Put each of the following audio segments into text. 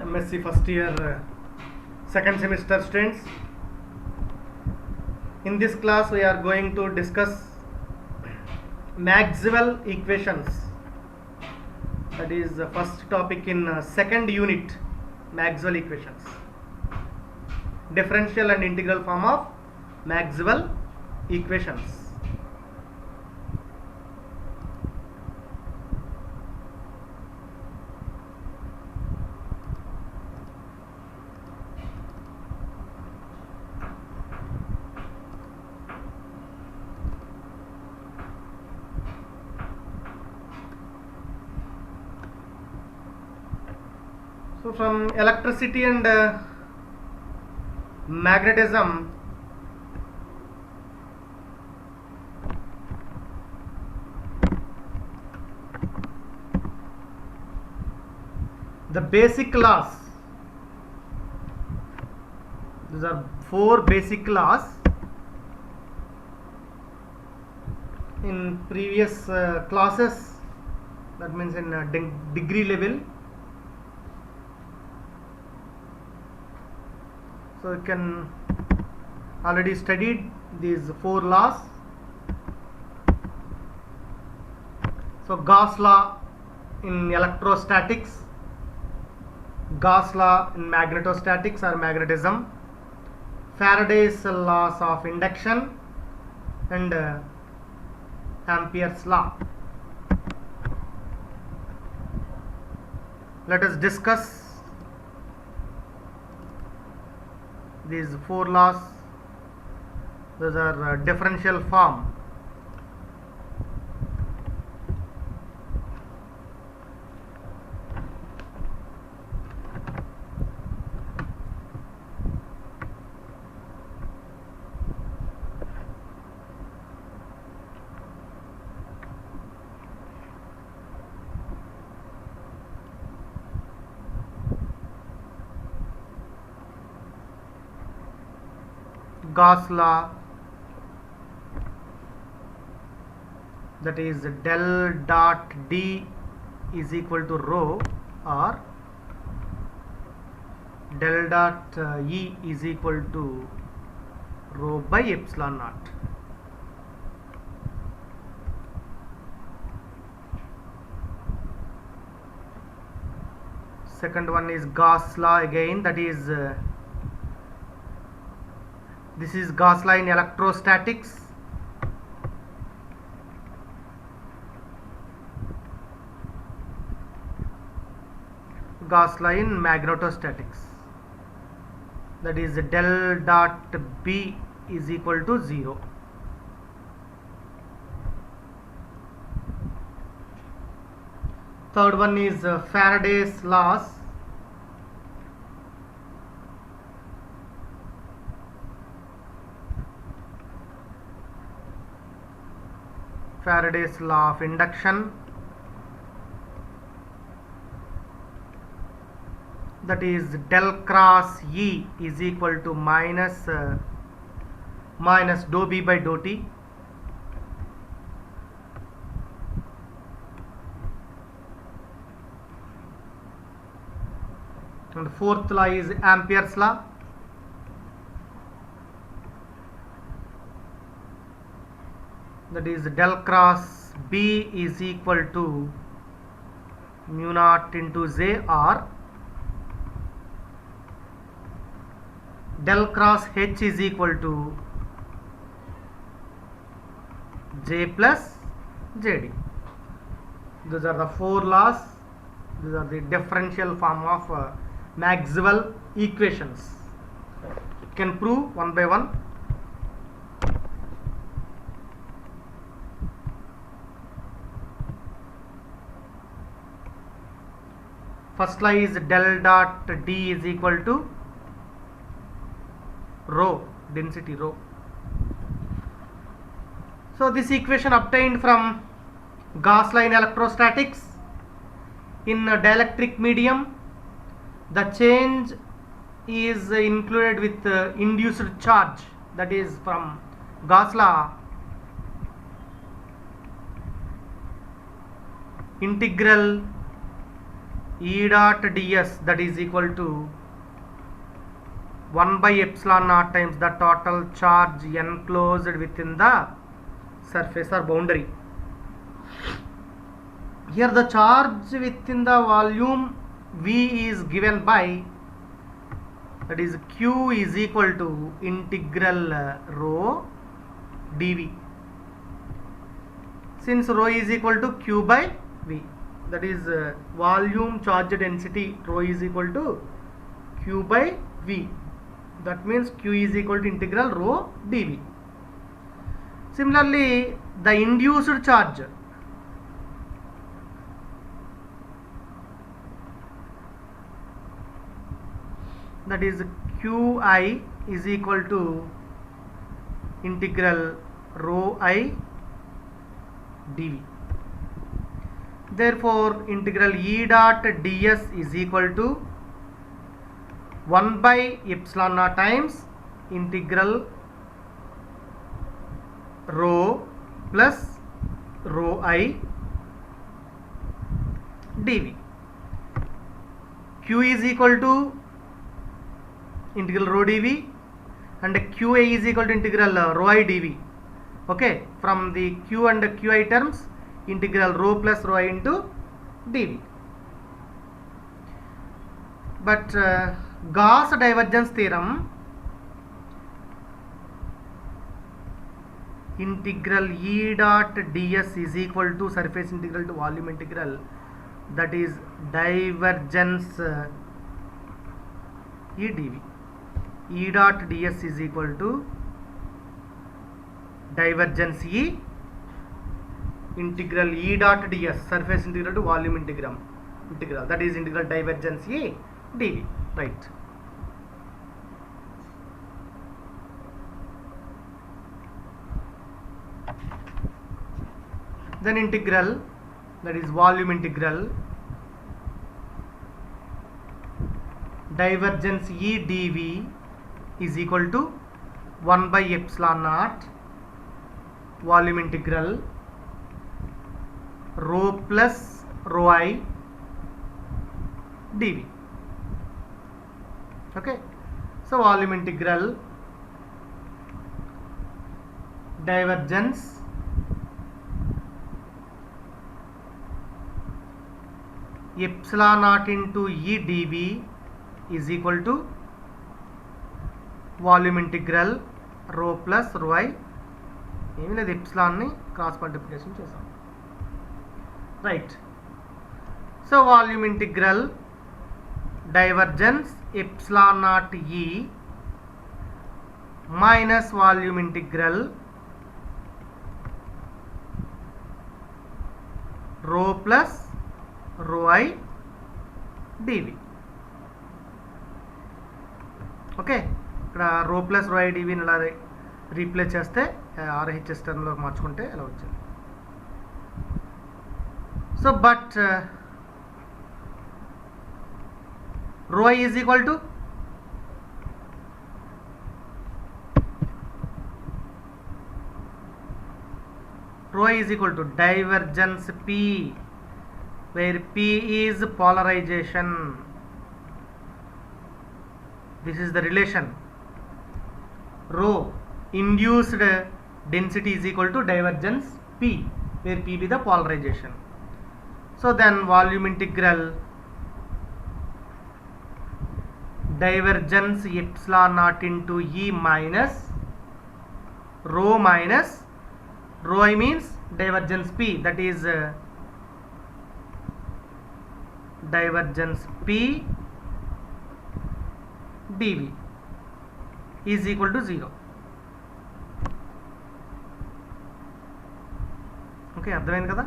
MSc first year second semester students. In this class we are going to discuss Maxwell equations. That is the first topic in second unit, Maxwell equations. Differential and integral form of Maxwell equations. So from electricity and magnetism, the basic laws, these are four basic laws. In previous classes, that means in degree level, so you can already studied these four laws. So Gauss law in electrostatics, Gauss law in magnetostatics or magnetism, Faraday's laws of induction, and Ampere's law. Let us discuss these four laws. Those are differential form. Gauss law, that is del dot D is equal to rho, or del dot E is equal to rho by epsilon naught. Second one is Gauss law again, that is this is Gauss law in electrostatics. Gauss law in magnetostatics, that is del dot B is equal to 0. Third one is Faraday's laws. Faraday's law of induction, that is del cross E is equal to minus dou B by dou T. And the fourth law is Ampere's law. That is del cross B is equal to mu naught into J, or del cross H is equal to J plus JD. These are the four laws. These are the differential form of Maxwell equations. You can prove one by one. First law is del dot D is equal to rho, density rho. So this equation obtained from Gauss law in electrostatics. In a dielectric medium, the change is included with induced charge, that is from Gauss law integral E dot ds, that is equal to 1 by epsilon naught times the total charge enclosed within the surface or boundary. Here the charge within the volume V is given by, that is Q is equal to integral rho dV. Since rho is equal to Q by V, that is volume charge density rho is equal to Q by V. That means Q is equal to integral rho dV. Similarly, the induced charge, that is Qi is equal to integral rho I dV. Therefore, integral E dot ds is equal to 1 by epsilon naught times integral rho plus rho I dV. Q is equal to integral rho dV and Qa is equal to integral rho I dV. Okay, from the Q and Qi terms, integral rho plus rho I into dV. But Gauss divergence theorem, integral E dot ds is equal to surface integral to volume integral, that is divergence E dV. E dot ds is equal to divergence E integral E dot ds, surface integral to volume integral, that is integral divergence E dV. Right. Then integral, that is volume integral divergence E dV is equal to 1 by epsilon naught volume integral rho plus rho I dV. Okay, so volume integral divergence epsilon naught into E dV is equal to volume integral rho plus rho I, ఏమీ లేదు, epsilon ని cross multiplication చేసాం. Right. So volume integral divergence epsilon naught ఈ minus volume integral రో plus రో I DV. Okay, ఇక్కడ రో plus రో ఐ డివిని ఇలా రీప్లేస్ చేస్తే ఆర్హెచ్ఎస్ టర్మ్లోకి మార్చుకుంటే ఇలా వచ్చింది. So but rho I is equal to divergence P, where P is polarization. This is the relation. Rho induced density is equal to divergence P, where P be the polarization. So then volume integral divergence epsilon naught into E minus rho I means divergence P, that is divergence P dV is equal to 0. Okay, అర్థమైంది కదా?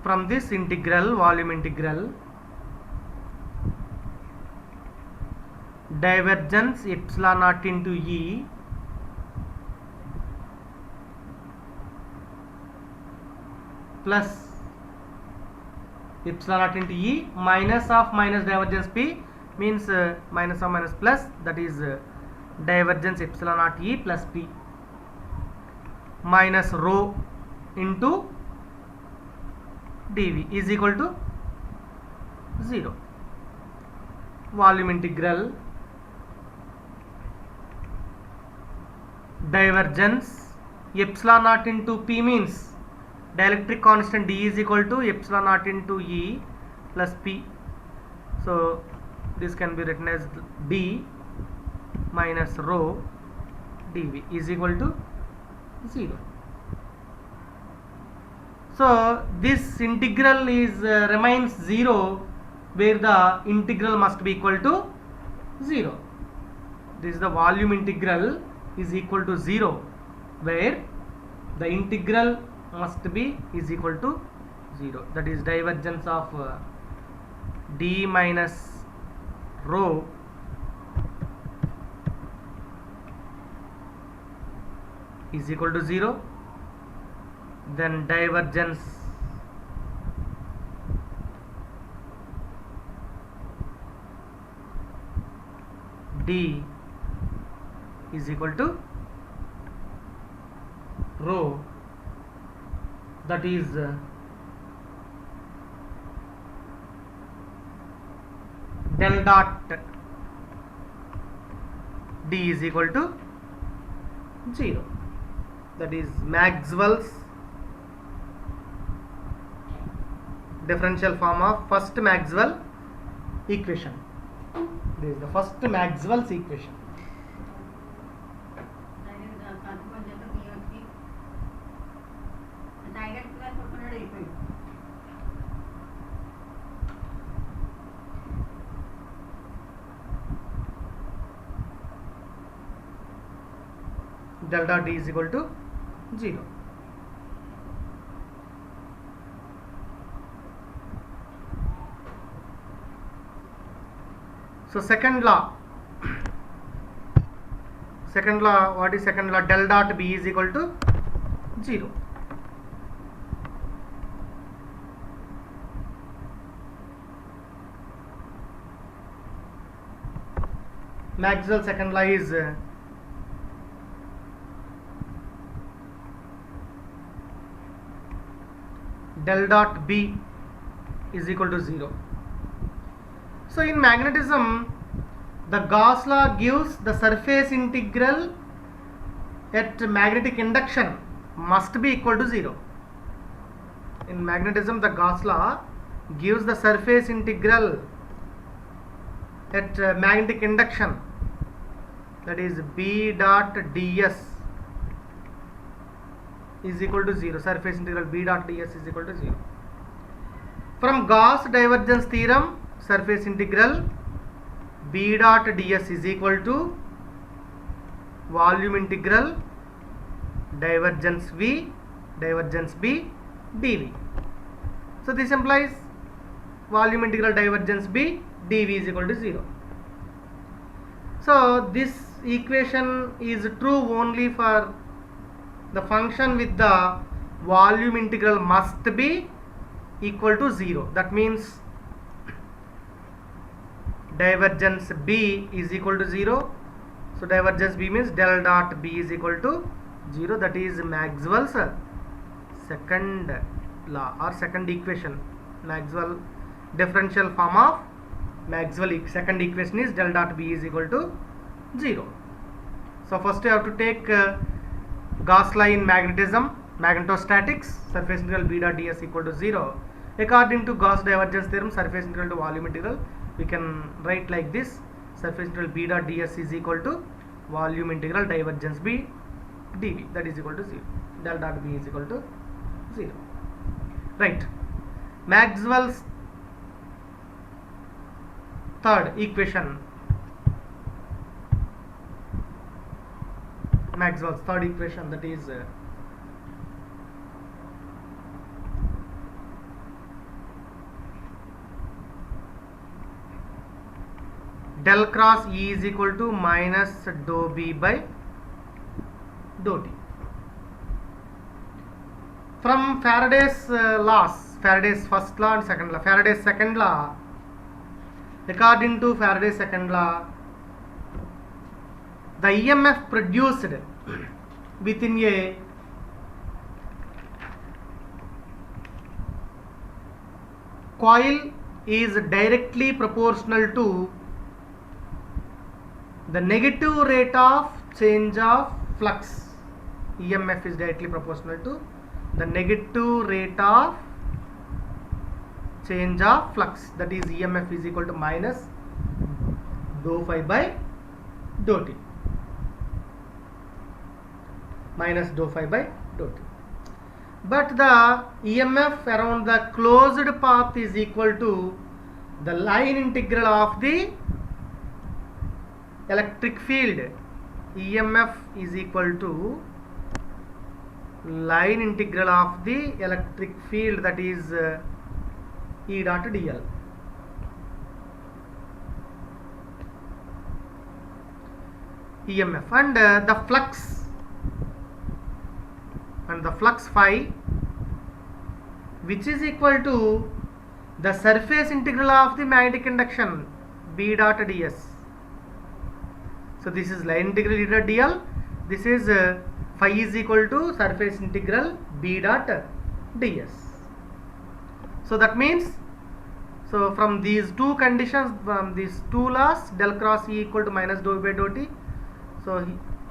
From this integral, volume integral, divergence epsilon naught into E plus epsilon naught into E minus of minus divergence P means minus of minus plus, that is divergence epsilon naught E plus P minus rho into dV is equal to 0. Volume integral divergence epsilon naught into P means dielectric constant D is equal to epsilon naught into E plus P. So this can be written as D minus rho dV is equal to 0. So this integral is remains 0 where the integral must be equal to 0. This is the volume integral is equal to 0 where the integral must be is equal to 0. That is divergence of D minus rho is equal to 0. Then divergence D is equal to rho, that is del dot D is equal to 0. That is Maxwell's differential form of first Maxwell equation. This is the first Maxwell's equation. Del dot D is equal to 0. So second law, what is second law? Del dot B is equal to 0. Maxwell's second law is del dot B is equal to 0. So in magnetism, the Gauss law gives the surface integral at magnetic induction must be equal to 0. In magnetism, the Gauss law gives the surface integral at magnetic induction, that is B dot ds is equal to 0. Surface integral B dot ds is equal to 0. From Gauss divergence theorem, surface integral B dot ds is equal to volume integral divergence B dV. So this implies volume integral divergence B dV is equal to 0. So this equation is true only for the function with the volume integral must be equal to 0. That means divergence B is equal to 0. So divergence B means del dot B is equal to 0. That is Maxwell's second law or second equation. Maxwell differential form of Maxwell second equation is del dot B is equal to 0. So first you have to take Gauss law in magnetism, magnetostatics, surface integral B dot ds equal to 0. According to Gauss divergence theorem, surface integral to volume integral, we can write like this: surface integral B dot ds is equal to volume integral divergence B dV, that is equal to 0. Del dot B is equal to 0. Right. Maxwell's third equation. Maxwell's third equation, that is del cross E is equal to minus dou B by dou T. From Faraday's laws, Faraday's first law and second law, Faraday's second law, according to Faraday's second law, the EMF produced within a coil is directly proportional to the negative rate of change of flux. EMF is directly proportional to the negative rate of change of flux, that is EMF is equal to minus dou phi by dou t, minus dou phi by dou t. But the EMF around the closed path is equal to the line integral of the electric field. EMF is equal to line integral of the electric field, that is E dot dl. EMF and the flux phi, which is equal to the surface integral of the magnetic induction B dot ds. So this is line integral E dot dl. This is phi is equal to surface integral B dot ds. So that means, so from these two conditions, from these two laws, del cross E equal to minus dou by dou t. So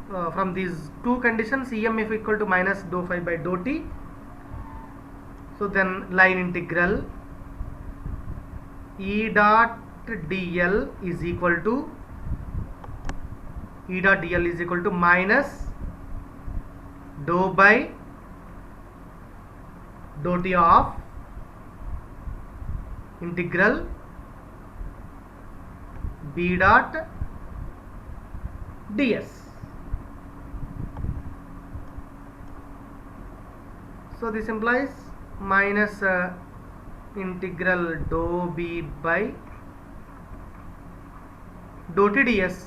from these two conditions, EMF equal to minus dou phi by dou t. So then line integral E dot dl is equal to minus dou by dou t of integral B dot ds. So this implies minus integral dou B by dou t ds.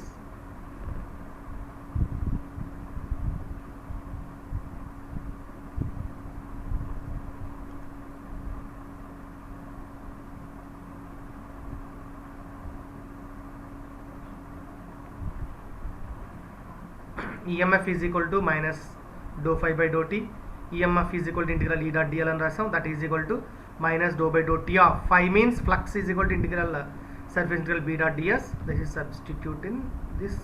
EMF is equal to minus dou phi by dou t. EMF is equal to integral E dot dl and rasam, that is equal to minus dou by dou t of phi, means flux is equal to integral surface integral B dot ds. This is substitute in this,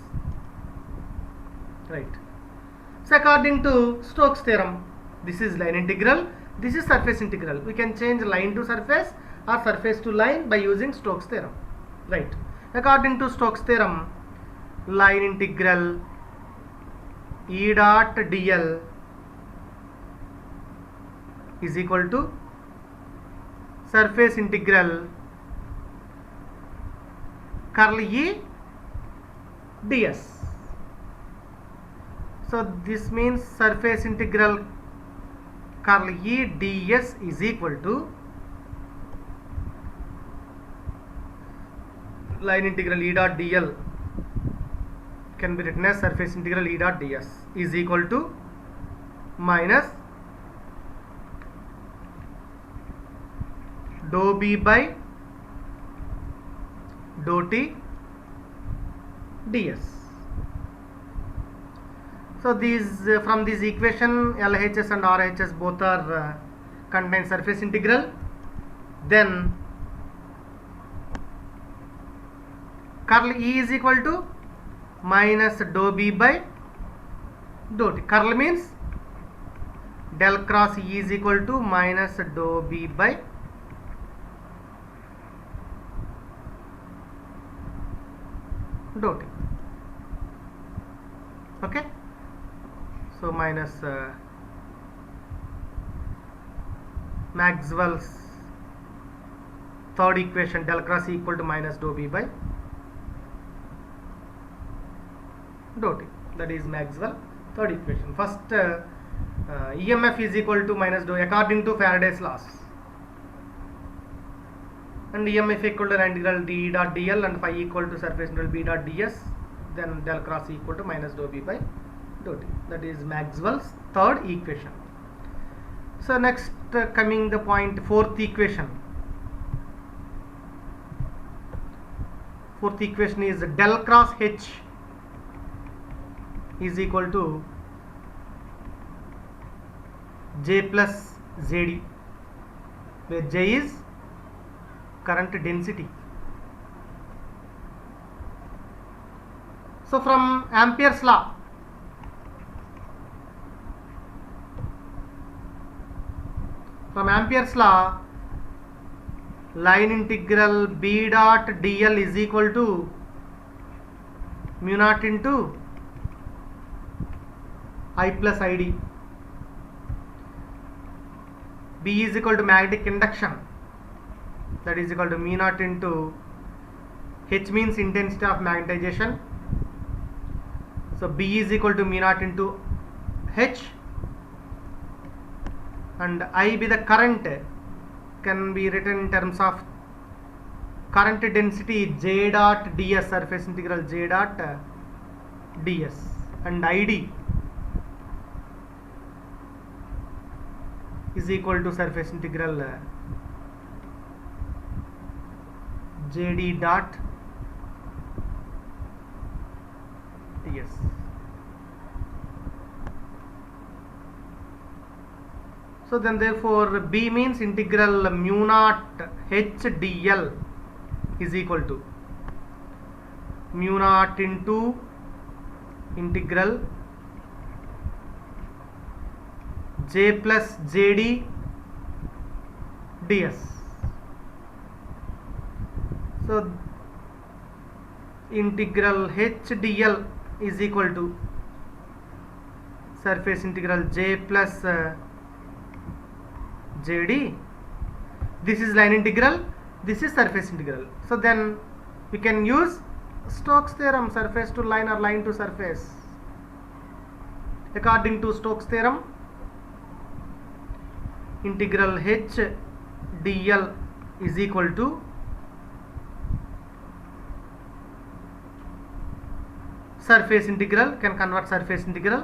right? So according to Stokes theorem, this is line integral, this is surface integral. We can change line to surface or surface to line by using Stokes theorem, right? According to Stokes theorem, line integral E dot dl is equal to surface integral curl E ds. So this means surface integral curl E ds is equal to line integral E dot dl can be written as surface integral E dot ds is equal to minus dou B by dou t ds. So these from this equation, LHS and RHS both are contain surface integral. Then curl E is equal to minus dou B by dou t. Curl means del cross E is equal to minus dou B by dou t. Okay, so minus Maxwell's third equation, del cross E equal to minus dou B by dou t. That is Maxwell third equation. First EMF is equal to minus dou according to Faraday's laws, and EMF equal to integral d dot dl and phi equal to surface integral B dot ds. Then del cross E equal to minus dou B by dou t. That is Maxwell's third equation. So next coming the point, fourth equation. Fourth equation is del cross H is equal to J plus ZD, where J is current density. So from Ampere's law, line integral B dot dl is equal to mu naught into I plus ID. B is equal to magnetic induction, that is equal to mu naught into H means intensity of magnetization. So B is equal to mu naught into H, and I be the current, can be written in terms of current density J dot ds, surface integral J dot ds, and ID is equal to surface integral JD dot ds. So then therefore B means integral mu naught H dl is equal to mu naught into integral J plus JD ds. So integral H dl is equal to surface integral J plus JD. This is line integral, this is surface integral. So then we can use Stokes theorem, surface to line or line to surface. According to Stokes theorem, integral H dl is equal to surface integral, can convert surface integral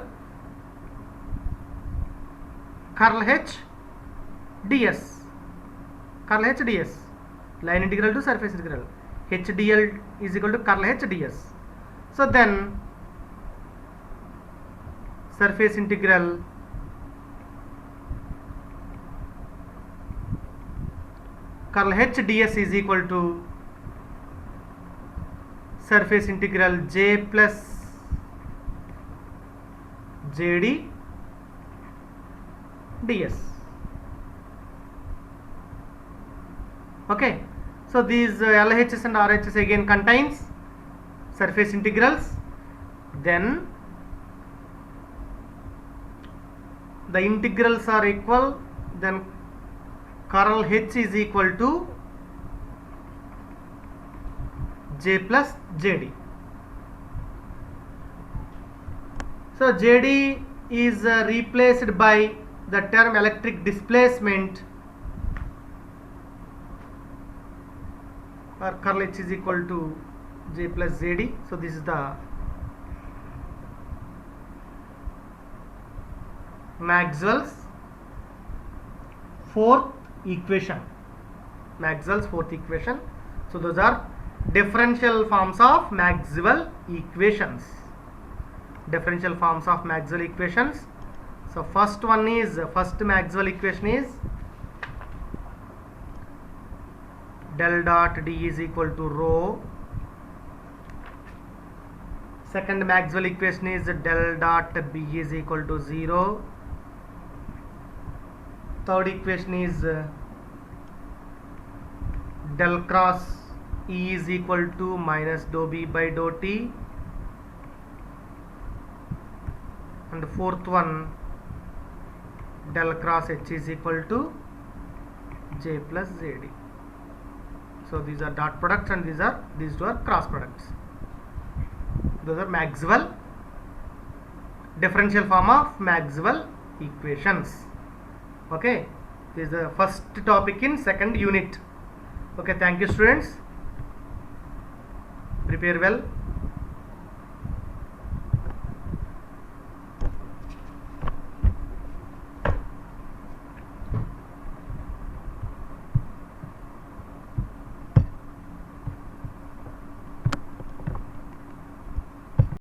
curl H ds, curl H ds, line integral to surface integral, H dl is equal to curl H ds. So then surface integral curl H ds is equal to surface integral J plus JD ds. Okay, so these LHS and RHS again contains surface integrals. Then the integrals are equal, then curl H is equal to J plus JD. So JD is replaced by the term electric displacement, or curl H is equal to J plus JD. So this is the Maxwell's fourth equation. Maxwell's fourth equation. So those are differential forms of Maxwell equations. Differential forms of Maxwell equations. So first Maxwell equation is del dot D is equal to rho. Second Maxwell equation is del dot B is equal to 0. Third equation is del cross E is equal to minus dou B by dou T. And the fourth one, del cross H is equal to J plus ZD. So these are dot products and these two are cross products. Those are Maxwell, differential form of Maxwell equations. Okay, this is the first topic in second unit. Okay, thank you students. Prepare well.